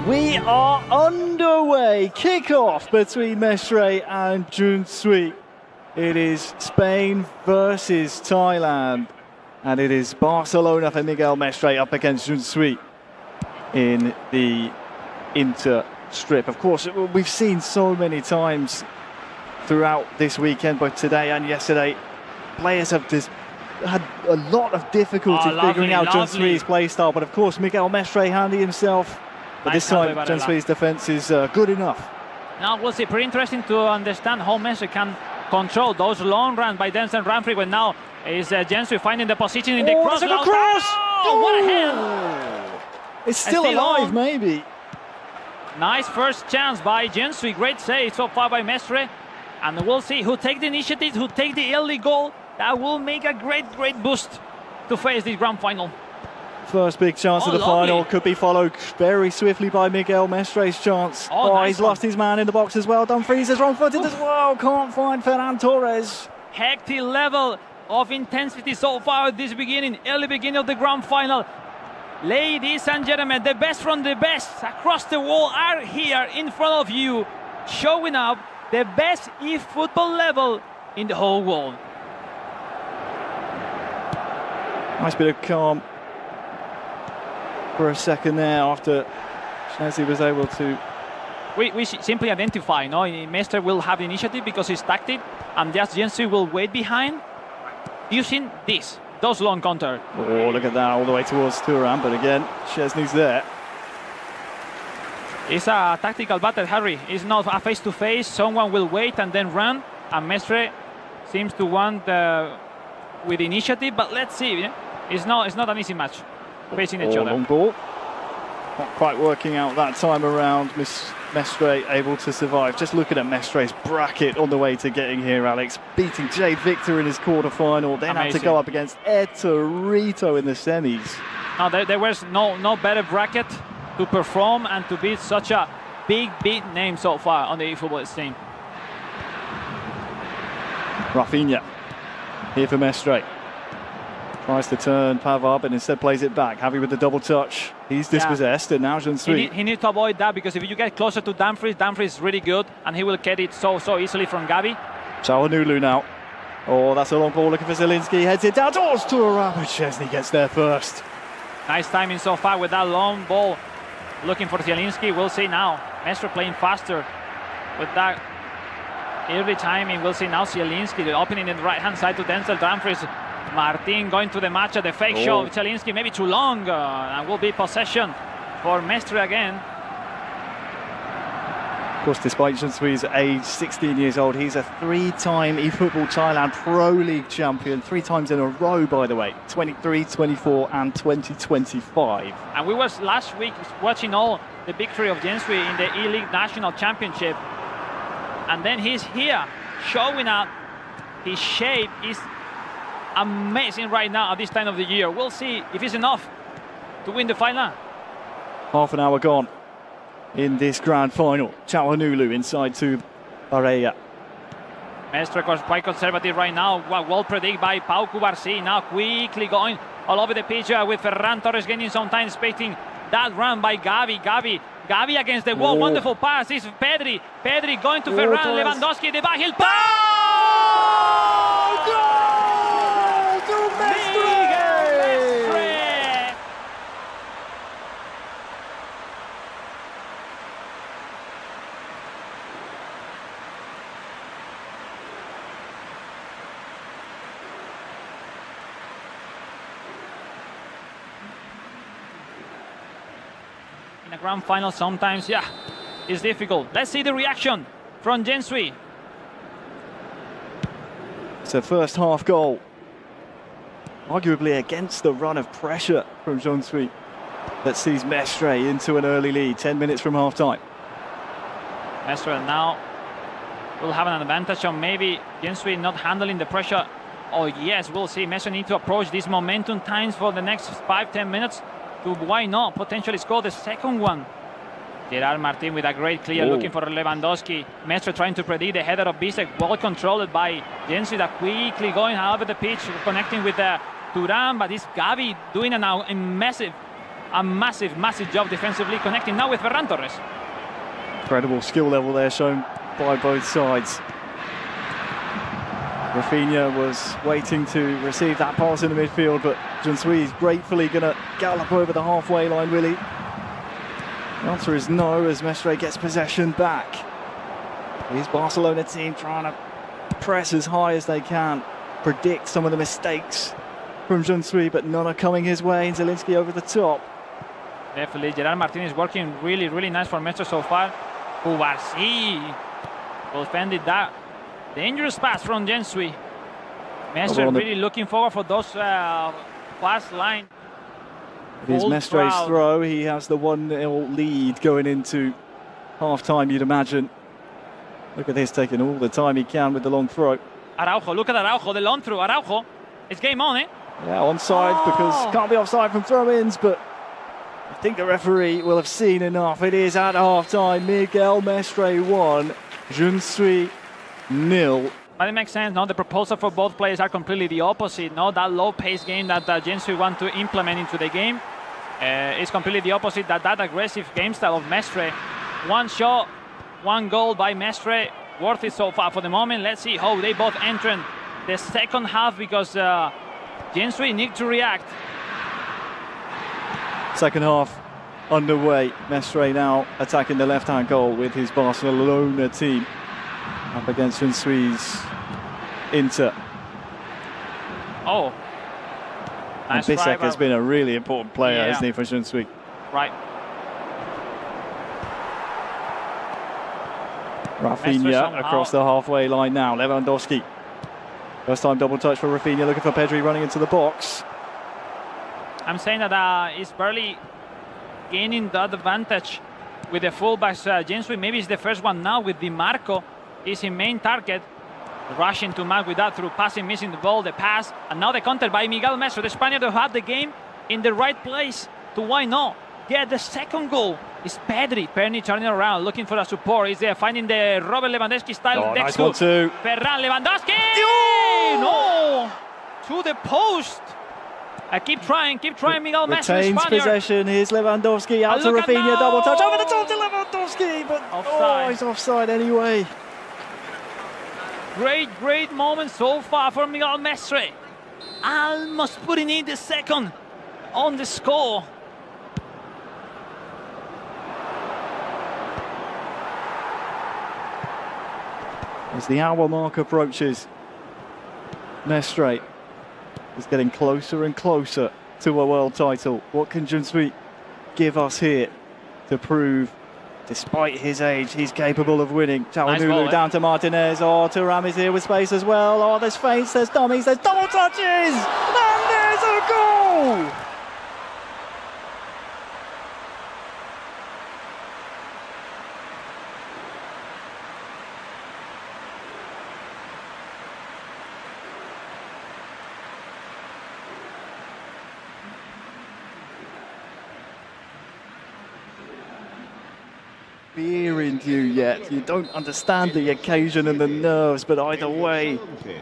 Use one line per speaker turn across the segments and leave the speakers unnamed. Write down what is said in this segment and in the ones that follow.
We are underway. Kick-off between Mestre and Juntsui. It is Spain versus Thailand. And it is Barcelona for Miguel Mestre up against Juntsui in the Inter strip. Of course, we've seen so many times throughout this weekend, both today and yesterday, players have just had a lot of difficulty figuring out Junsui's play style. But of course, Miguel Mestre handy himself. But this time, Junsui's defense is good enough.
Now we'll see. Pretty interesting to understand how Mestre can control those long runs by Denzel Ramfrey. But now is Juntsui finding the position in the cross.
There's a cross!
Oh, what a hell!
It's still alive, maybe.
Nice first chance by Juntsui. Great save so far by Mestre. And we'll see who take the initiative, who take the early goal. That will make a great boost to face this grand final.
First big chance of the final could be followed very swiftly by Miguel Mestre's chance.
Nice
he's lost his man in the box as well. Dumfries is wrong-footed as well. Can't find Ferran Torres.
Hectic level of intensity so far at this early beginning of the grand final. Ladies and gentlemen, the best from the best across the world are here in front of you, showing up the best eFootball level in the whole world.
Nice bit of calm for a second there after Schnezzi was able to...
We simply identify, Mestre will have the initiative because he's tactic, and just Juntsui will wait behind using those long counter.
Oh, look at that, all the way towards Thuram, but again, Szczesny's there.
It's a tactical battle, Harry. It's not a face-to-face. Someone will wait and then run, and Mestre seems to want with initiative, but let's see. It's not an easy match facing each other.
Long ball. Not quite working out that time around. Mestre able to survive. Just looking at Mestre's bracket on the way to getting here, Alex. Beating Jay Victor in his quarter-final. Then had to go up against Ed Torito in the semis.
No, there was no better bracket to perform and to beat such a big name so far on the eFootball scene.
Rafinha here for Mestre. Tries to turn Pavard, but instead plays it back. Happy with the double touch. He's dispossessed, and now Juntsui.
He needs to avoid that, because if you get closer to Dumfries is really good, and he will get it so easily from Gavi.
Çalhanoğlu now. Oh, that's a long ball looking for Zielinski. Heads it down towards Thuram, but Szczesny gets there first.
Nice timing so far with that long ball. Looking for Zielinski. We'll see now. Mestre playing faster with that early timing. We'll see now Zielinski, the opening in the right-hand side to Denzel Dumfries. Martin going to the match at the fake shot. Zielinski maybe too long, and will be possession for Mestre again.
Of course, despite Junsui's age, 16 years old, he's a three-time eFootball Thailand Pro League champion, 3 times in a row, by the way, 23, 24 and 2025.
And we was last week watching all the victory of Juntsui in the E-League National Championship, and then he's here showing up. His shape is amazing right now at this time of the year. We'll see if it's enough to win the final.
Half an hour gone in this grand final. Çalhanoğlu inside to Barella.
Mestre quite conservative right now. Well predicted by Pau Cubarsí. Now quickly going all over the pitch with Ferran Torres gaining some time, expecting that run by Gavi. Gavi against the wall. Wonderful pass. It's Pedri. Pedri going to Ferran. Lewandowski. The back heel. In a grand final, sometimes, it's difficult. Let's see the reaction from Juntsui.
It's a first half goal. Arguably against the run of pressure from Juntsui that sees Mestre into an early lead, 10 minutes from half time.
Mestre now will have an advantage on maybe Juntsui not handling the pressure. Oh yes, we'll see. Mestre need to approach these momentum times for the next 5-10 minutes to, why not, potentially score the second one. Gerard Martin with a great clear looking for Lewandowski. Mestre trying to predict the header of Bisek, well controlled by Juntsui, that quickly going over the pitch, connecting with Thuram, but it's Gavi doing a massive a massive, massive job defensively, connecting now with Ferran Torres.
Incredible skill level there shown by both sides. Rafinha was waiting to receive that pass in the midfield, but Junsui is gratefully going to gallop over the halfway line, Willie. The answer is no, as Mestre gets possession back. His Barcelona team trying to press as high as they can, predict some of the mistakes from Junsui, but none are coming his way. Zielinski over the top.
Definitely, Gerard Martinez working really, really nice for Mestre so far. Cubarsí defended that dangerous pass from Junsui. Mestre really looking forward for those pass line.
It is Mestre's throw. He has the 1-0 lead going into half-time, you'd imagine. Look at this, taking all the time he can with the long throw.
Araujo, look at Araujo, the long throw. Araujo, it's game on, eh?
Yeah, onside because can't be offside from throw-ins, but I think the referee will have seen enough. It is at half-time. Miguel Mestre 1, Junsui 0.
But it makes sense, no? The proposal for both players are completely the opposite, no? That low-paced game that Junsui want to implement into the game is completely the opposite. That aggressive game style of Mestre. One shot, one goal by Mestre, worth it so far for the moment. Let's see how they both enter the second half, because Junsui need to react.
Second half underway. Mestre now attacking the left-hand goal with his Barcelona team up against Junsui's Inter.
Oh, nice.
And Bissek has been a really important player, hasn't he, for Junsui?
Right.
Rafinha across the halfway line now. Lewandowski. First time double touch for Rafinha, looking for Pedri running into the box.
I'm saying that he's barely gaining that advantage with the fullbacks. Junsui maybe is the first one now with Di Marco. Is his main target. Rushing to mark with that through passing, missing the ball, the pass, and now the counter by Miguel Mestre, the Spaniard who had the game in the right place to, why not, get the second goal. It's Pedri turning around, looking for a support. He's there finding the Robert Lewandowski style.
Nice one too.
Ferran Lewandowski! No! To the post. Keep trying, Miguel Mestre.
Retains possession. Here's Lewandowski out to Rafinha, double touch over the top to Lewandowski, but offside. He's offside anyway.
Great moment so far for Miguel Mestre. Almost putting in the second on the score.
As the hour mark approaches, Mestre is getting closer and closer to a world title. What can Junsui give us here to prove, despite his age, he's capable of winning? Çalhanoğlu down to Martinez. Oh, Thuram is here with space as well. Oh, there's feints, there's dummies, there's double touches! And there's a goal! Beer into you yet. You don't understand the occasion and the nerves, but either way,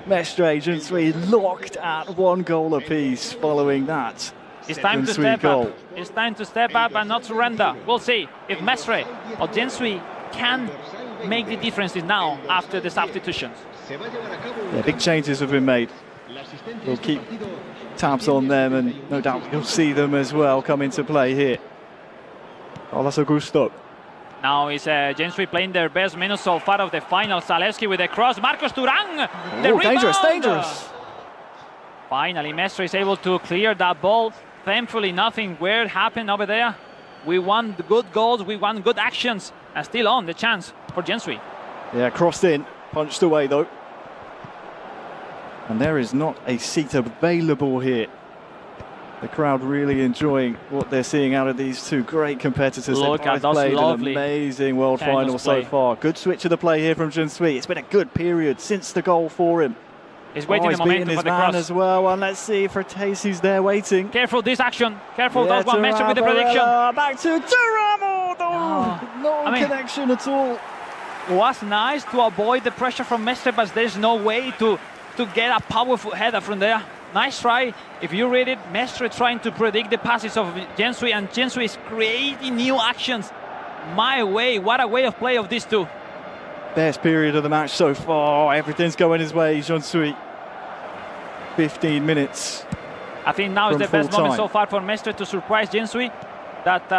Mestre, Junsui locked at 1 goal apiece following that.
It's time to step up. It's time to step up and not surrender. We'll see if Mestre or Junsui can make the differences now after the substitutions.
Yeah, big changes have been made. We'll keep tabs on them, and no doubt you'll see them as well come into play here. Carlos Augusto.
Now is Junsui playing their best minutes so far of the final. Zalewski with the cross. Marcos Thuram. The rebound.
Dangerous.
Finally, Mestre is able to clear that ball. Thankfully, nothing weird happened over there. We want the good goals. We want good actions. And still on the chance for Junsui.
Yeah, crossed in. Punched away, though. And there is not a seat available here. The crowd really enjoying what they're seeing out of these two great competitors.
Look at those
played
lovely
an amazing world final so far. Good switch of the play here from Junsui. It's been a good period since the goal for him.
He's waiting the momentum for the cross
as well. And let's see if Frattesi's there waiting.
Careful this action. Careful, that one Mestre with the prediction.
Back to Thuram. No connection at all.
Was nice to avoid the pressure from Mestre, but there's no way to get a powerful header from there. nice try. If you read it, Mestre trying to predict the passes of Jensui, and Jensui is creating new actions. My way, what a way of play of these two.
Best period of the match so far. Everything's going his way. Jensui, 15 minutes.
I think now is the best moment so far for Mestre to surprise Jensui. That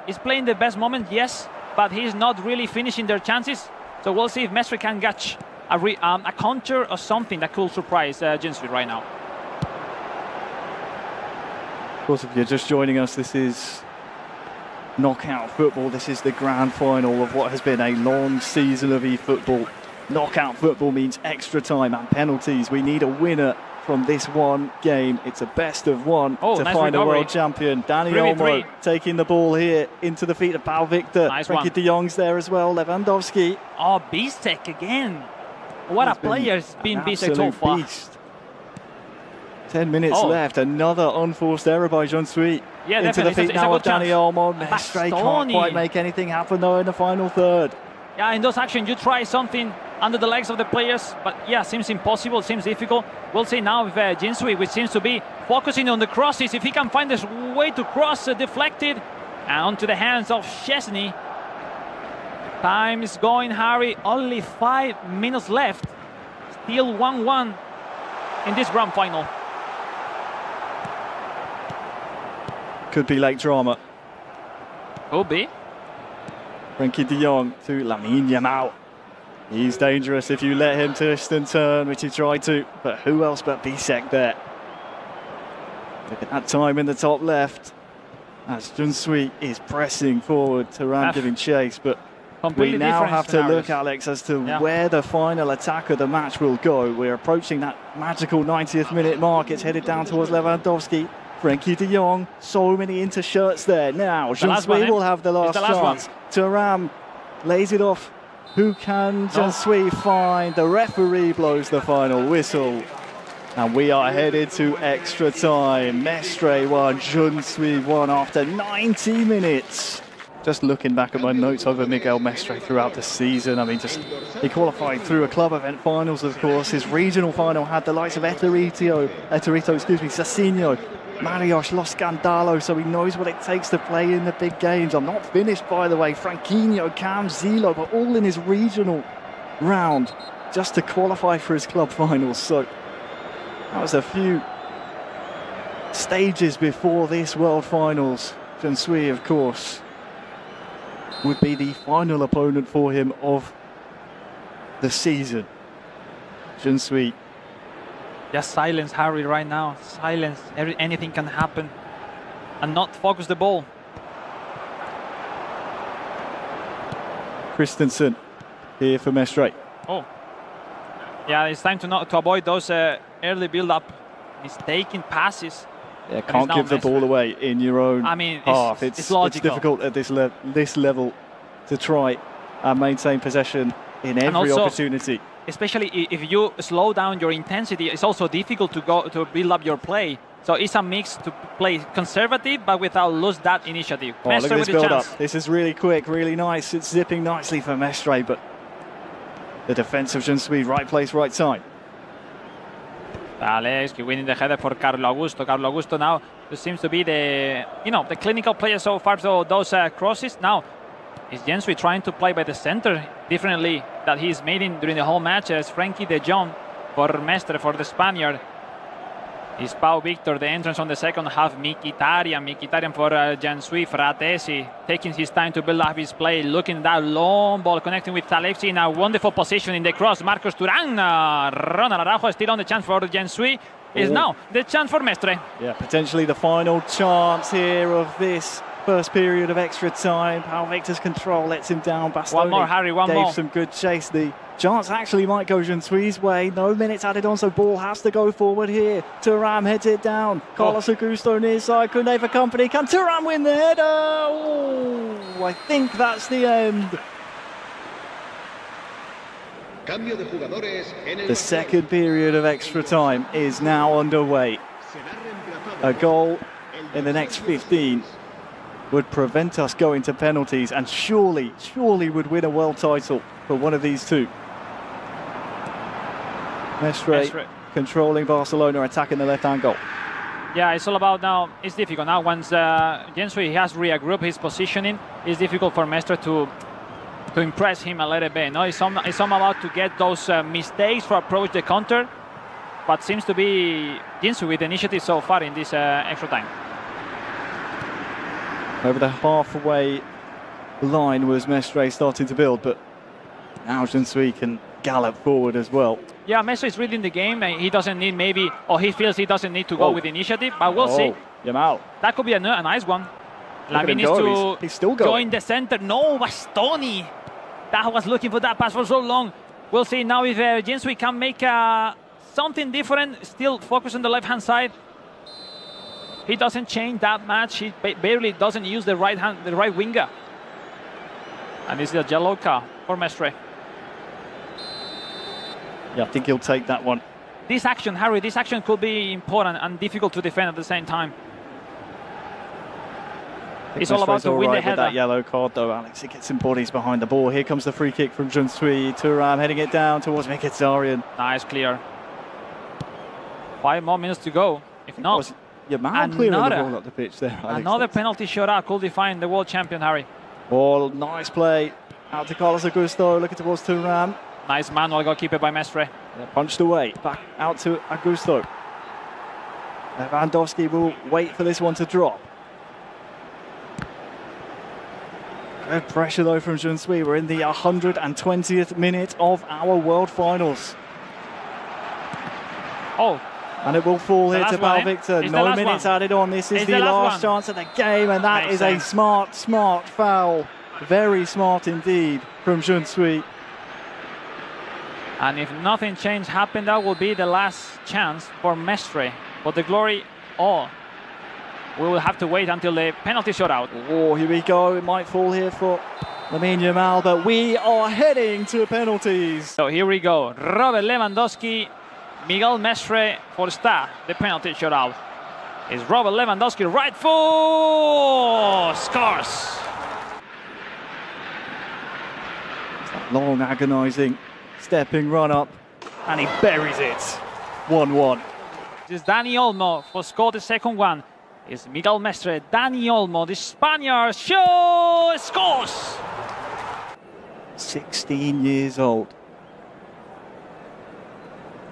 is playing the best moment, yes, but he's not really finishing their chances. So we'll see if Mestre can catch a counter or something that could surprise Jensui right now.
Of course, if you're just joining us, this is knockout football. This is the grand final of what has been a long season of eFootball. Knockout football means extra time and penalties. We need a winner from this one game. It's a best of one to
nice
find
recovery.
a world champion. Dani Olmo taking the ball here into the feet of Pau Victor.
Nice
Frankie
one.
de Jong's there as well. Lewandowski.
Oh, Bistek again. What a player has been Bistek so far.
Beast. 10 minutes left. Another unforced error by Jensui.
Yeah,
into the feet now of Dani Olmo. Mestre can't
Bastoni.
quite make anything happen though in the final third.
Yeah, in those actions, you try something under the legs of the players, but yeah, seems impossible, seems difficult. We'll see now if Jensui, which seems to be focusing on the crosses, if he can find his way to cross, deflected, and onto the hands of Szczesny. Time is going, Harry. Only 5 minutes left. Still 1-1 in this grand final.
Could be late drama.
Could be.
Frankie de Jong to Lamine Yamal. He's dangerous if you let him twist and turn, which he tried to. But who else but Bisek there? Look at that time in the top left. As Jensui is pressing forward, Thuram giving chase. But we now have to look, Alex, as to where the final attack of the match will go. We're approaching that magical 90th minute mark. It's headed down towards Lewandowski. Frankie de Jong, so many intershirts there. Now, Jensui will have the last chance. Thuram lays it off. Who can Jensui find? The referee blows the final whistle. And we are headed to extra time. Mestre won, Jensui won after 90 minutes. Just looking back at my notes over Miguel Mestre throughout the season. I mean, he qualified through a club event finals, of course. His regional final had the likes of Eterito, Sacinho, Marios, Los Scandalo, so he knows what it takes to play in the big games. I'm not finished, by the way. Franquinho, Cam, Zilo, but all in his regional round just to qualify for his club finals. So that was a few stages before this World Finals. Jensui, of course, would be the final opponent for him of the season. Jensui.
Just silence Harry right now. Silence. Anything can happen. And not focus the ball.
Christensen here for Mestre.
Oh. Yeah, it's time to avoid those early build-up, mistaken passes.
Yeah, can't give the ball away in your own half. It's difficult at this level to try and maintain possession in every opportunity.
Especially if you slow down your intensity, it's also difficult to build up your play. So it's a mix to play conservative, but without lose that initiative.
Oh, look at this build-up. This is really quick, really nice. It's zipping nicely for Mestre, but the defense of Jensui, right place, right time.
Alex winning the header for Carlo Augusto. Carlo Augusto now seems to be the clinical player so far. So those crosses now. Is Jensui trying to play by the center differently that he's made during the whole match as Frankie de Jong for Mestre, for the Spaniard. Is Pau Victor, the entrance on the second half. Mkhitaryan for Jensui. Fratesi taking his time to build up his play. Looking at that long ball connecting with Talevsi in a wonderful position in the cross. Marcos Thuram. Ronald Araujo still on the chance for Jensui. Is now the chance for Mestre.
Yeah, potentially the final chance here of this first period of extra time. Pau Victor's control lets him down. Bastoni
one more, Harry, one more.
Gave some good chase. The chance actually might go Jensui's way. No minutes added on, so ball has to go forward here. Thuram heads it down. Carlos Augusto near side. Koundé for company. Can Thuram win the header? Oh, I think that's the end. The second period of extra time is now underway. A goal in the next 15 would prevent us going to penalties and surely would win a world title for one of these two. Mestre controlling Barcelona, attacking the left-hand goal.
Yeah, it's all about now. It's difficult now. Once Jensui has regrouped his positioning, it's difficult for Mestre to impress him a little bit. No, it's all about to get those mistakes to approach the counter. But seems to be Jensui with the initiative so far in this extra time.
Over the halfway line was Mestre starting to build, but now Jensui can gallop forward as well.
Yeah, Mestre is reading the game. And he doesn't need maybe, or he feels he doesn't need to go with initiative, but we'll see.
Yamal.
That could be a nice one.
Lamine
needs to
he's still going.
join the center. No, Bastoni. That was looking for that pass for so long. We'll see now if Jensui can make something different. Still focus on the left-hand side. He doesn't change that much. He barely doesn't use the right winger. And this is a yellow card for Mestre.
Yeah, I think he'll take that one.
This action, Harry, this action could be important and difficult to defend at the same time. It's all about to win the header.
That yellow card, though, Alex. It gets some bodies behind the ball. Here comes the free kick from Jensui. Thuram heading it down towards Mkhitaryan.
Nice clear. 5 more minutes to go. If not,
Yamal clearing the ball up the pitch there, Alex.
Another penalty shootout could define the world champion, Harry.
Ball, nice play. Out to Carlos Augusto, looking towards Thuram.
Nice manual goalkeeper by Mestre.
Punched away, back out to Augusto. Lewandowski will wait for this one to drop. Good pressure though from Jensui. We're in the 120th minute of our World Finals.
Oh.
And it will fall here to Pau Victor. 9 minutes added on. This is the last chance of the game, and that is a smart foul. Very smart indeed from Jensui.
And if nothing change happened, that will be the last chance for Mestre. But the glory, we will have to wait until the penalty shootout.
Oh, here we go. It might fall here for Lamine Yamal, but we are heading to penalties.
So here we go. Robert Lewandowski, Miguel Mestre for start the penalty shootout. Is Robert Lewandowski right foot scores.
Long, agonising, stepping run up, and he buries it. 1-1.
This is Dani Olmo for score the second one. Is Miguel Mestre. Dani Olmo, the Spaniard, scores.
16 years old.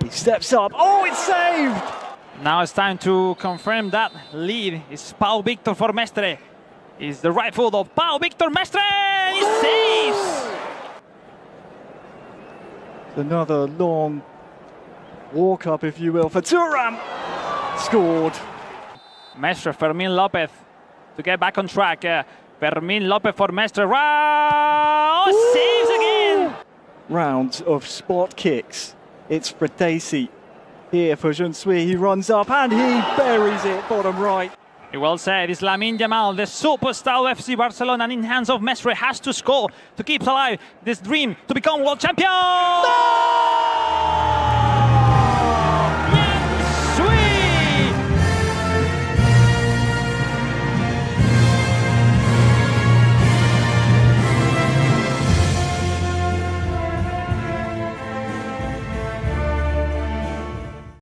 He steps up. Oh, it's saved!
Now it's time to confirm that lead. It's Pau Victor for Mestre. Is the right foot of Pau Victor Mestre. He saves.
Another long walk up, if you will, for Thuram. Scored.
Mestre, Fermin Lopez to get back on track. Fermin Lopez for Mestre. Saves again.
Round of spot kicks. It's Fratesi here for Jensui. He runs up and he buries it bottom right.
Well said. It's Lamine Yamal, the superstar of FC Barcelona, and in hands of Mestre, has to score to keep alive this dream to become world champion. No!